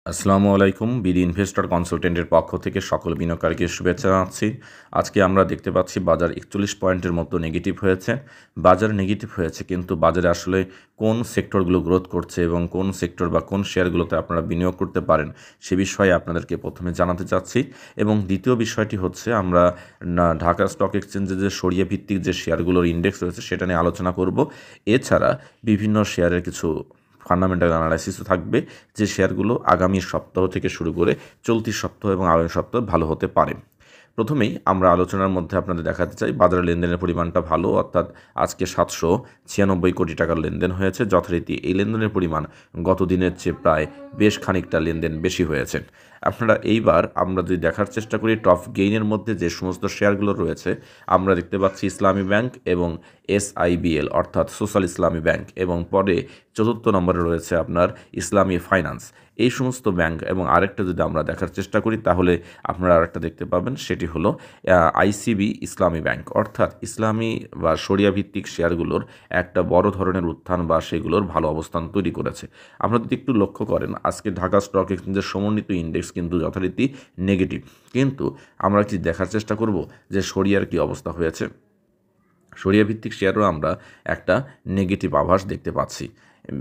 আসসালামু আলাইকুম। BD investor কনসালটেন্টের পক্ষ থেকে সকল বিনিয়োগকারীকে শুভেচ্ছা জানাচ্ছি। আজকে আমরা দেখতে পাচ্ছি বাজার 41 পয়েন্টের মতো নেগেটিভ হয়েছে। বাজার নেগেটিভ হয়েছে, কিন্তু বাজারে আসলে কোন সেক্টরগুলো গ্রোথ করছে এবং কোন সেক্টর বা কোন শেয়ারগুলোতে আপনারা বিনিয়োগ করতে পারেন সে বিষয়ে আপনাদেরকে প্রথমে জানাতে চাচ্ছি। এবং দ্বিতীয় বিষয়টি হচ্ছে আমরা ঢাকা স্টক এক্সচেঞ্জে যে সরিয়ে ভিত্তিক যে শেয়ারগুলোর ইন্ডেক্স রয়েছে সেটা নিয়ে আলোচনা করব। এছাড়া বিভিন্ন শেয়ারের কিছু ফান্ডামেন্টাল অ্যানালাইসিসও থাকবে, যে শেয়ারগুলো আগামী সপ্তাহ থেকে শুরু করে চলতি সপ্তাহ এবং আগামী সপ্তাহ ভালো হতে পারে। প্রথমেই আমরা আলোচনার মধ্যে আপনাদের দেখাতে চাই বাজারে লেনদেনের পরিমাণটা ভালো, অর্থাৎ আজকে 796 কোটি টাকার লেনদেন হয়েছে। যথারীতি এই লেনদেনের পরিমাণ গত দিনের চেয়ে প্রায় বেশ খানিকটা লেনদেন বেশি হয়েছে। আপনারা এইবার আমরা যদি দেখার চেষ্টা করি টপ গেইনের মধ্যে যে সমস্ত শেয়ারগুলো রয়েছে, আমরা দেখতে পাচ্ছি ইসলামী ব্যাংক এবং SIBL অর্থাৎ সোশ্যাল ইসলামী ব্যাংক, এবং পরে চতুর্থ নম্বরে রয়েছে আপনার ইসলামী ফাইন্যান্স। এই সমস্ত ব্যাংক এবং আরেকটা যদি আমরা দেখার চেষ্টা করি তাহলে আপনারা আরেকটা দেখতে পাবেন, সেটি হলো ICB ইসলামী ব্যাংক, অর্থাৎ ইসলামী বা শরিয়া ভিত্তিক শেয়ারগুলোর একটা বড় ধরনের উত্থান বা সেগুলোর ভালো অবস্থান তৈরি করেছে। আপনারা যদি একটু লক্ষ্য করেন আজকে ঢাকা স্টক এক্সচেঞ্জের সমন্বিত ইন্ডেক্স কিন্তু যথারীতি নেগেটিভ, কিন্তু আমরা কি দেখার চেষ্টা করব যে শরিয়ার কী অবস্থা হয়েছে। শরিয়া ভিত্তিক শেয়ারও আমরা একটা নেগেটিভ আভাস দেখতে পাচ্ছি।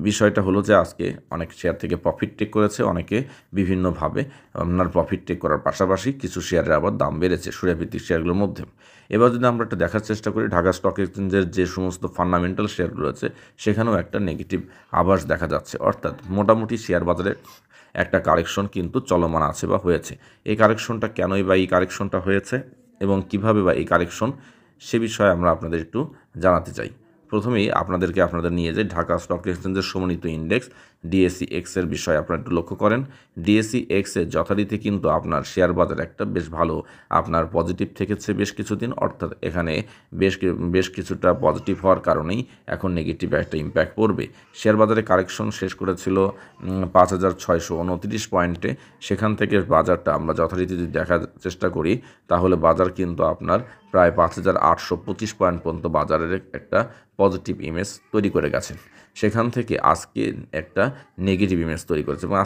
বিষয়টা হলো যে আজকে অনেক শেয়ার থেকে প্রফিট টেক করেছে, অনেকে বিভিন্নভাবে আপনার প্রফিট টেক করার পাশাপাশি কিছু শেয়ারের আবার দাম বেড়েছে শরিয়া ভিত্তিক শেয়ারগুলোর মধ্যে। এবার যদি আমরা একটা দেখার চেষ্টা করি ঢাকা স্টক এক্সচেঞ্জের যে সমস্ত ফান্ডামেন্টাল শেয়ার রয়েছে সেখানেও একটা নেগেটিভ আভাস দেখা যাচ্ছে, অর্থাৎ মোটামুটি শেয়ার বাজারে একটা কারেকশন কিন্তু চলমান আছে বা হয়েছে। এই কারেকশনটা কেনই বা এই কারেকশনটা হয়েছে এবং কিভাবে বা এই কারেকশন, সে বিষয়ে আমরা আপনাদের একটু জানাতে চাই। প্রথমেই আপনাদের নিয়ে যাই ঢাকা স্টক এক্সচেঞ্জের সমন্বিত ইন্ডেক্স DSEX এর বিষয়ে আপনারা একটু লক্ষ্য করেন। DSEX এর যথারীতি কিন্তু আপনার শেয়ার বাজার একটা বেশ ভালো আপনার পজিটিভ থেকেছে বেশ কিছুদিন, অর্থাৎ এখানে বেশ কিছুটা পজিটিভ হওয়ার কারণেই এখন নেগেটিভ একটা ইম্প্যাক্ট পড়বে। শেয়ার বাজারে কারেকশন শেষ করেছিল 5629 পয়েন্টে। সেখান থেকে বাজারটা আমরা যথারীতি যদি দেখার চেষ্টা করি তাহলে বাজার কিন্তু আপনার প্রায় 5825 পয়েন্ট পর্যন্ত বাজারের একটা পজিটিভ ইমেজ তৈরি করে গেছে। সেখান থেকে আজকে একটা নেগেটিভ ইমেজ তৈরি করেছে এবং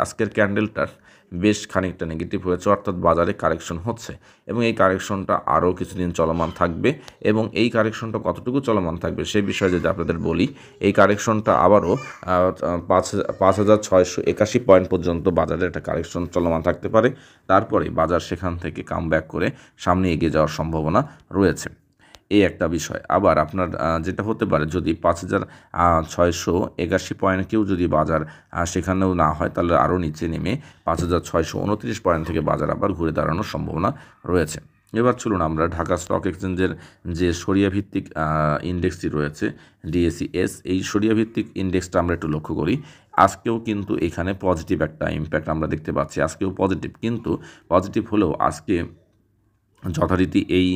আজকের ক্যান্ডেলটার বেশ খানিকটা নেগেটিভ হয়েছে, অর্থাৎ বাজারে কারেকশন হচ্ছে এবং এই কারেকশনটা আরও কিছুদিন চলমান থাকবে। এবং এই কারেকশনটা কতটুকু চলমান থাকবে সে বিষয়ে যদি আপনাদের বলি, এই কারেকশনটা আবারও 5681 পয়েন্ট পর্যন্ত বাজারে একটা কারেকশন চলমান থাকতে পারে। তারপরে বাজার সেখান থেকে কামব্যাক করে সামনে এগিয়ে যাওয়ার সম্ভাবনা রয়েছে। এই একটা বিষয়। আবার আপনার যেটা হতে পারে যদি 5681 পয়েন্ট কেউ যদি বাজার সেখানেও না হয় তাহলে আরও নিচে নেমে 5629 পয়েন্ট থেকে বাজার আবার ঘুরে দাঁড়ানোর সম্ভাবনা রয়েছে। এবার চলুন আমরা ঢাকা স্টক এক্সচেঞ্জের যে শরিয়া ভিত্তিক ইন্ডেক্সটি রয়েছে DSES, এই শরিয়া ভিত্তিক ইন্ডেক্সটা আমরা একটু লক্ষ্য করি। আজকেও কিন্তু এখানে পজিটিভ একটা ইম্প্যাক্ট আমরা দেখতে পাচ্ছি, আজকেও পজিটিভ, কিন্তু পজিটিভ হলেও আজকে যথারীতি এই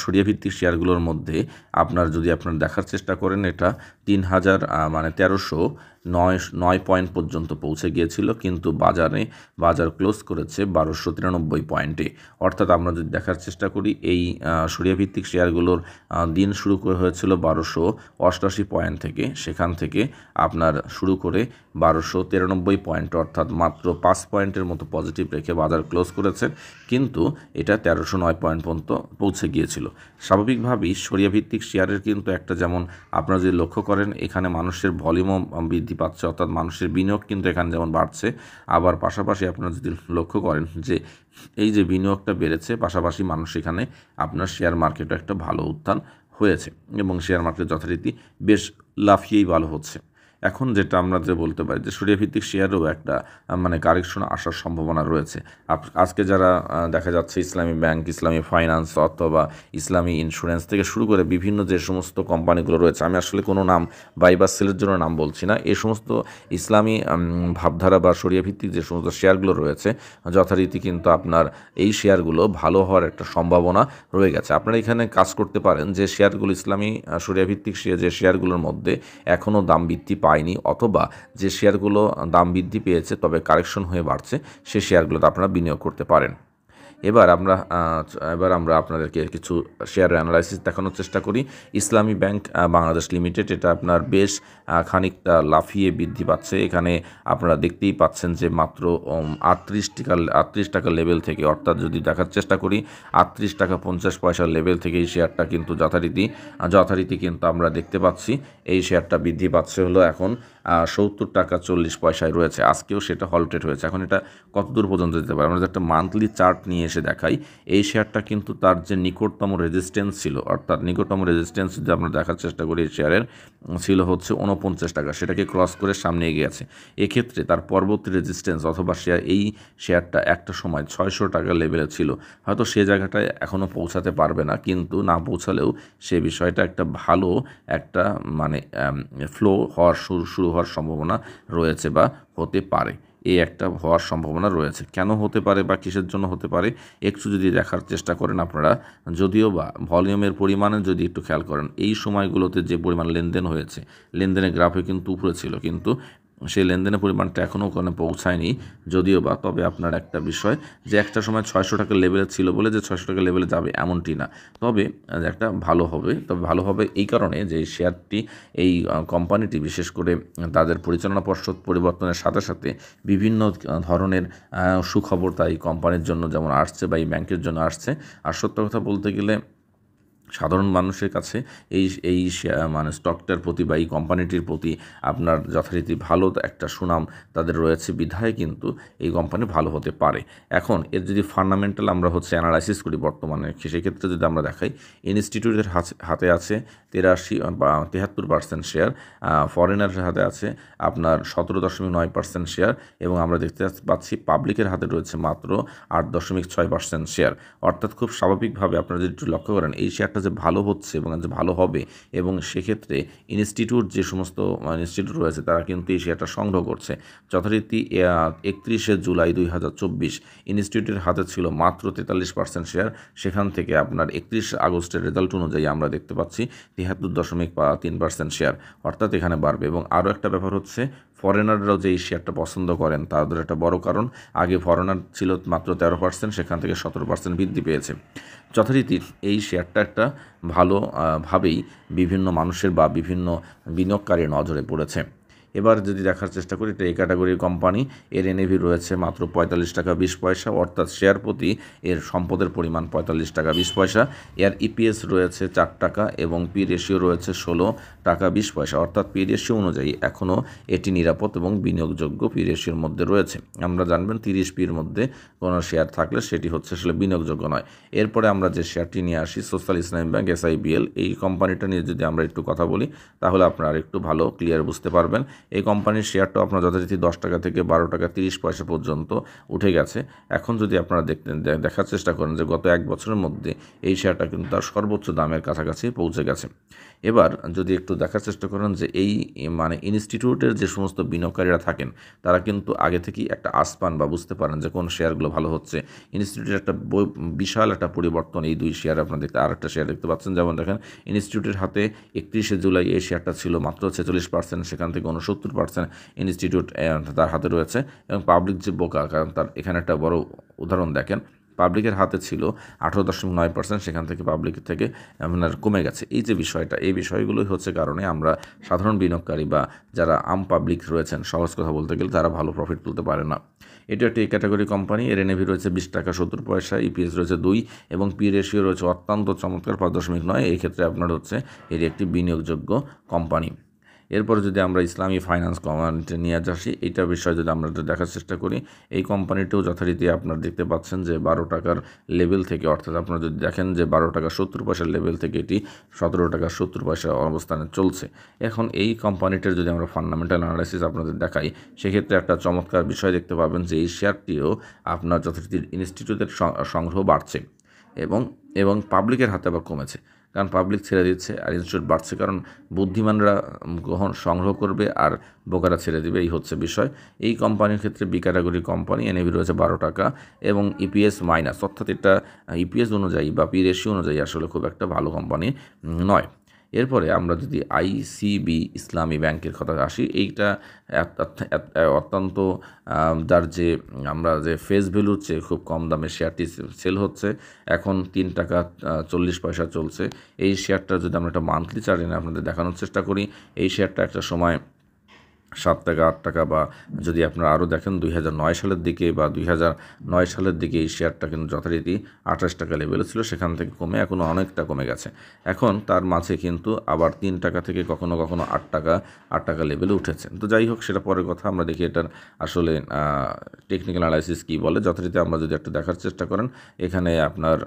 শরিয়া ভিত্তিক শেয়ারগুলোর মধ্যে আপনার দেখার চেষ্টা করেন এটা 3000 মানে 1309 পয়েন্ট পর্যন্ত পৌঁছে গিয়েছিল, কিন্তু বাজার ক্লোজ করেছে 1293 পয়েন্টে। অর্থাৎ আমরা যদি দেখার চেষ্টা করি এই শরিয়া ভিত্তিক শেয়ারগুলোর দিন শুরু করে হয়েছিল 1288 পয়েন্ট থেকে, সেখান থেকে আপনার শুরু করে 1293 পয়েন্ট, অর্থাৎ মাত্র 5 পয়েন্টের মতো পজিটিভ রেখে বাজার ক্লোজ করেছে, কিন্তু এটা 1309 পয়েন্ট পর্যন্ত পৌঁছে গিয়েছিল। স্বাভাবিকভাবেই শরিয়া ভিত্তিক শেয়ারের কিন্তু একটা, যেমন আপনারা যদি লক্ষ্য করেন এখানে মানুষের ভলিউমও বৃদ্ধি পাচ্ছে, অর্থাৎ মানুষের বিনিয়োগ কিন্তু এখানে যেমন বাড়ছে, আবার পাশাপাশি আপনারা যদি লক্ষ্য করেন যে এই যে বিনিয়োগটা বেড়েছে পাশাপাশি মানুষ এখানে আপনার শেয়ার মার্কেটও একটা ভালো উত্থান হয়েছে এবং শেয়ার মার্কেট যথারীতি বেশ লাফিয়েই ভালো হচ্ছে। এখন যেটা আমরা বলতে পারি যে শরিয়া ভিত্তিক শেয়ারেও একটা মানে কারেকশন আসার সম্ভাবনা রয়েছে। আজকে যারা দেখা যাচ্ছে ইসলামী ব্যাংক, ইসলামী ফাইন্যান্স অথবা ইসলামী ইন্স্যুরেন্স থেকে শুরু করে বিভিন্ন যে সমস্ত কোম্পানিগুলো রয়েছে, আমি আসলে কোনো নাম বাই বা সেলের জন্য নাম বলছি না, এই সমস্ত ইসলামী ভাবধারা বা শরিয়া ভিত্তিক যে সমস্ত শেয়ারগুলো রয়েছে যথারীতি কিন্তু আপনার এই শেয়ারগুলো ভালো হওয়ার একটা সম্ভাবনা রয়ে গেছে। আপনারা এখানে কাজ করতে পারেন যে শেয়ারগুলো ইসলামী শরিয়া ভিত্তিক যে শেয়ারগুলোর মধ্যে এখনও দাম বৃদ্ধি পায়নি, অথবা যে শেয়ারগুলো দাম বৃদ্ধি পেয়েছে তবে কারেকশন হয়ে বাড়ছে, সে শেয়ারগুলোতে আপনারা বিনিয়োগ করতে পারেন। এবার আমরা আপনাদেরকে কিছু শেয়ার অ্যানালাইসিস দেখানোর চেষ্টা করি। ইসলামী ব্যাংক বাংলাদেশ লিমিটেড, এটা আপনার বেশ খানিকটা লাফিয়ে বৃদ্ধি পাচ্ছে। এখানে আপনারা দেখতেই পাচ্ছেন যে মাত্র 38 টাকা লেভেল থেকে, অর্থাৎ যদি দেখার চেষ্টা করি 38 টাকা 50 পয়সার লেভেল থেকে এই শেয়ারটা কিন্তু যথারীতি কিন্তু আমরা দেখতে পাচ্ছি এই শেয়ারটা বৃদ্ধি পাচ্ছে হলো এখন 70 টাকা 40 পয়সায় রয়েছে। আজকেও সেটা হল্টেড হয়েছে। এখন এটা কত দূর পর্যন্ত যেতে পারে, আমরা যদি একটা মান্থলি চার্ট নিয়ে এসে দেখাই, এই শেয়ারটা কিন্তু তার যে নিকটতম রেজিস্ট্যান্স ছিল, অর্থাৎ নিকটতম রেজিস্ট্যান্স যদি আমরা দেখার চেষ্টা করি এই শেয়ারের ছিল হচ্ছে 49 টাকা, সেটাকে ক্রস করে সামনে এগিয়ে আছে। এক্ষেত্রে তার পরবর্তী রেজিস্ট্যান্স অথবা এই শেয়ারটা একটা সময় 600 টাকা লেভেলে ছিল, হয়তো সে জায়গাটায় এখনও পৌঁছাতে পারবে না, কিন্তু না পৌঁছালেও সে বিষয়টা একটা ভালো একটা মানে ফ্লো হওয়ার শুরু হওয়ার সম্ভাবনা রয়েছে বা হতে পারে। এই একটা হওয়ার সম্ভাবনা রয়েছে। কেন হতে পারে বা কিসের জন্য হতে পারে একটু যদি দেখার চেষ্টা করেন আপনারা, যদিও বা ভলিউমের পরিমাণে যদি একটু খেয়াল করেন, এই সময়গুলোতে যে পরিমাণ লেনদেন হয়েছে, লেনদেনের গ্রাফে কিন্তু উপরে ছিল, কিন্তু সেই লেনদেনের পরিমাণটা এখনও ওখানে পৌঁছায়নি যদিও বা। তবে আপনার একটা বিষয় যে একটা সময় 600 টাকার লেভেলে ছিল বলে যে 600 টাকার লেভেলে যাবে এমনটি না, তবে একটা ভালো হবে এই কারণে যে এই শেয়ারটি, এই কোম্পানিটি বিশেষ করে তাদের পরিচালনা পর্ষদ পরিবর্তনের সাথে সাথে বিভিন্ন ধরনের সুখবর তাই কোম্পানির জন্য যেমন আসছে বা এই ব্যাংকের জন্য আসছে। আর সত্য কথা বলতে গেলে সাধারণ মানুষের কাছে এই মানে স্টকটার প্রতি বা এই কোম্পানিটির প্রতি আপনার যথারীতি ভালো একটা সুনাম তাদের রয়েছে, বিধায় কিন্তু এই কোম্পানি ভালো হতে পারে। এখন এর যদি ফান্ডামেন্টাল আমরা অ্যানালাইসিস করি বর্তমানে, সেক্ষেত্রে যদি আমরা দেখাই, ইনস্টিটিউটের হাতে আছে 73% শেয়ার, ফরেনারের হাতে আছে আপনার 17.9% শেয়ার, এবং আমরা দেখতে পাচ্ছি পাবলিকের হাতে রয়েছে মাত্র 8.6% শেয়ার। অর্থাৎ খুব স্বাভাবিকভাবে আপনারা যদি একটু লক্ষ্য করেন এই শেয়ারটা যে ভালো হচ্ছে এবং যে ভালো হবে, এবং সেক্ষেত্রে যে সমস্ত ইনস্টিটিউট রয়েছে তারা কিন্তু এই শেয়ারটা সংগ্রহ করছে। যথারীতি 31শে জুলাই 2024 ইনস্টিটিউটের হাতে ছিল মাত্র 43% শেয়ার, সেখান থেকে আপনার 31 আগস্টের রেজাল্ট অনুযায়ী আমরা দেখতে পাচ্ছি 73.3% শেয়ার, অর্থাৎ এখানে বাড়বে। এবং আরও একটা ব্যাপার হচ্ছে ফরেনাররাও যে এই শেয়ারটা পছন্দ করেন তাদের একটা বড় কারণ, আগে ফরেনার ছিল মাত্র 13%, সেখান থেকে 17% বৃদ্ধি পেয়েছে। যথারীতি এই শেয়ারটা একটা ভাবেই বিভিন্ন মানুষের বা বিভিন্ন বিনিয়োগকারীর নজরে পড়েছে। এবার যদি দেখার চেষ্টা করি, এটা এই ক্যাটাগরির কোম্পানি, এর এনএভি রয়েছে মাত্র 45 টাকা 20 পয়সা, অর্থাৎ শেয়ার প্রতি এর সম্পদের পরিমাণ 45 টাকা 20 পয়সা। এর ইপিএস রয়েছে 4 টাকা এবং পি রেশিও রয়েছে 16 টাকা 20 পয়সা, অর্থাৎ পি রেশিও অনুযায়ী এখনও এটি নিরাপদ এবং বিনিয়োগযোগ্য পি রেশিওর মধ্যে রয়েছে। আমরা জানবেন 30 পির মধ্যে কোনো শেয়ার থাকলে সেটি হচ্ছে আসলে বিনিয়োগযোগ্য নয়। এরপরে আমরা যে শেয়ারটি নিয়ে আসি, সোশ্যাল ইসলামী ব্যাংক SIBL, এই কোম্পানিটা নিয়ে যদি আমরা একটু কথা বলি তাহলে আপনারা একটু ভালো ক্লিয়ার বুঝতে পারবেন। এই কোম্পানির শেয়ারটা আপনার যথারীতি 10 টাকা থেকে 12 টাকা 30 পয়সা পর্যন্ত উঠে গেছে। এখন যদি আপনারা দেখার চেষ্টা করেন যে গত এক বছরের মধ্যে এই শেয়ারটা কিন্তু তার সর্বোচ্চ দামের কাছাকাছি পৌঁছে গেছে। এবার যদি একটু দেখার চেষ্টা করেন যে এই মানে ইনস্টিটিউটের যে সমস্ত বিনিয়োগকারীরা থাকেন তারা কিন্তু আগে থেকেই একটা আস্পান বা বুঝতে পারেন যে কোন শেয়ারগুলো ভালো হচ্ছে। ইনস্টিটিউটের একটা বিশাল একটা পরিবর্তন এই দুই শেয়ার আপনারা আর একটা শেয়ার দেখতে পাচ্ছেন। যেমন দেখেন, ইনস্টিটিউটের হাতে 31শে জুলাই এই শেয়ারটা ছিল মাত্র 46%, সেখান থেকে 69% ইনস্টিটিউট তার হাতে রয়েছে। এবং পাবলিক যে বোকা, কারণ তার এখানে একটা বড় উদাহরণ দেখেন, পাবলিকের হাতে ছিল 18.9%, সেখান থেকে পাবলিক থেকে আপনার কমে গেছে। এই যে বিষয়টা, এই বিষয়গুলোই হচ্ছে কারণে আমরা সাধারণ বিনিয়োগকারী বা যারা পাবলিক রয়েছেন, সহজ কথা বলতে গেলে তারা ভালো প্রফিট তুলতে পারে না। এটা একটি ক্যাটাগরি কোম্পানি, এর এনএভি রয়েছে 20 টাকা 70 পয়সা, ইপিএস রয়েছে 2 এবং পি রেশিও রয়েছে অত্যন্ত চমৎকার 5.9। এই ক্ষেত্রে আপনার হচ্ছে এটি একটি বিনিয়োগযোগ্য কোম্পানি। এরপরে যদি আমরা ইসলামী ফাইন্যান্স কোম্পানিটি নিয়ে আসি, এইটা বিষয় যদি আমরা দেখার চেষ্টা করি, এই কোম্পানিটিও যথারীতি আপনারা দেখতে পাচ্ছেন যে 12 টাকার লেভেল থেকে, অর্থাৎ আপনারা যদি দেখেন যে 12 টাকা 70 পয়সার লেভেল থেকে এটি 17 টাকা 70 পয়সা অবস্থানে চলছে। এখন এই কোম্পানিটার যদি আমরা ফান্ডামেন্টাল অ্যানালাইসিস আপনাদের দেখাই, সেক্ষেত্রে একটা চমৎকার বিষয় দেখতে পাবেন যে এই শেয়ারটিও আপনার যথারীতি ইনস্টিটিউটের সংগ্রহ বাড়ছে এবং পাবলিকের হাতে আবার কমেছে, কারণ পাবলিক ছেড়ে দিচ্ছে আর ইনস্টিটিউট বাড়ছে, কারণ বুদ্ধিমানরা সংগ্রহ করবে আর বোকারা ছেড়ে দিবে, এই হচ্ছে বিষয়। এই কোম্পানির ক্ষেত্রে বি ক্যাটাগরি কোম্পানি, এনএভি রয়েছে 12 টাকা এবং ইপিএস মাইনাস, অর্থাৎ এটা ইপিএস অনুযায়ী বা পি রেশিও অনুযায়ী আসলে খুব একটা ভালো কোম্পানি নয়। এরপরে আমরা যদি আইসিবি ইসলামী ব্যাংকের কথা আসি, এইটা অত্যন্ত যার যে আমরা যে ফেস ভ্যালুর চেয়ে খুব কম দামে শেয়ারটি সেল হচ্ছে, এখন 3 টাকা 40 পয়সা চলছে। এই শেয়ারটা যদি আমরা একটা মান্থলি চার্টে আপনাদের দেখানোর চেষ্টা করি, এই শেয়ারটা একটা সময় 7 টাকা 8 টাকা, বা যদি আপনারা আরও দেখেন 2009 সালের দিকে বা 2009 সালের দিকে এই শেয়ারটা কিন্তু যথারীতি 28 টাকা লেভেলে ছিল, সেখান থেকে কমে এখনও অনেকটা কমে গেছে। এখন তার মাঝে কিন্তু আবার 3 টাকা থেকে কখনো কখনো 8 টাকা লেভেলে উঠেছে। তো যাই হোক, সেটা পরের কথা। আমরা দেখি এটার আসলে টেকনিক্যাল অ্যানালাইসিস কী বলে। যথারীতি আমরা যদি একটু দেখার চেষ্টা করেন, এখানে আপনার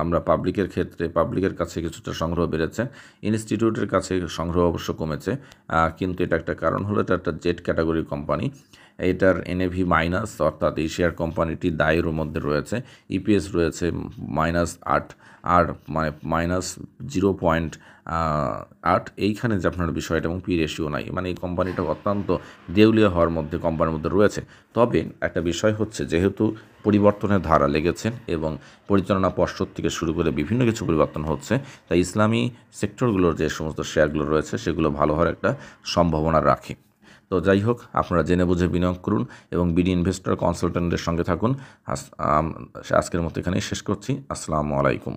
আমরা পাবলিকের ক্ষেত্রে পাবলিকের কাছে কিছুটা সংগ্রহ বেড়েছে, ইনস্টিটিউটের কাছে সংগ্রহ অবশ্য কমেছে, কিন্তু এটা একটা কারণ হলো এটা একটা জেড ক্যাটাগরির কোম্পানি। এটার এনএভি মাইনাস, অর্থাৎ এই শেয়ার কোম্পানিটি দায়ের মধ্যে রয়েছে। ইপিএস রয়েছে -8, আর মানে -0.8। এইখানে যে আপনার বিষয়টা, এবং পি রেশিও নাই, মানে এই কোম্পানিটা অত্যন্ত দেউলিয়া হওয়ার মধ্যে কোম্পানির মধ্যে রয়েছে। তবে একটা বিষয় হচ্ছে, যেহেতু পরিবর্তনের ধারা লেগেছে এবং পরিচালনা পর্ষদ থেকে শুরু করে বিভিন্ন কিছু পরিবর্তন হচ্ছে, তাই ইসলামী সেক্টরগুলোর যে সমস্ত শেয়ারগুলো রয়েছে সেগুলো ভালো হওয়ার একটা সম্ভাবনা রাখে। তো যাই হোক, আপনারা জেনে বুঝে বিনিয়োগ করুন এবং বিডি ইনভেস্টর কনসালটেন্টের সঙ্গে থাকুন। আজকের মতো এখানেই শেষ করছি। আসসালামু আলাইকুম।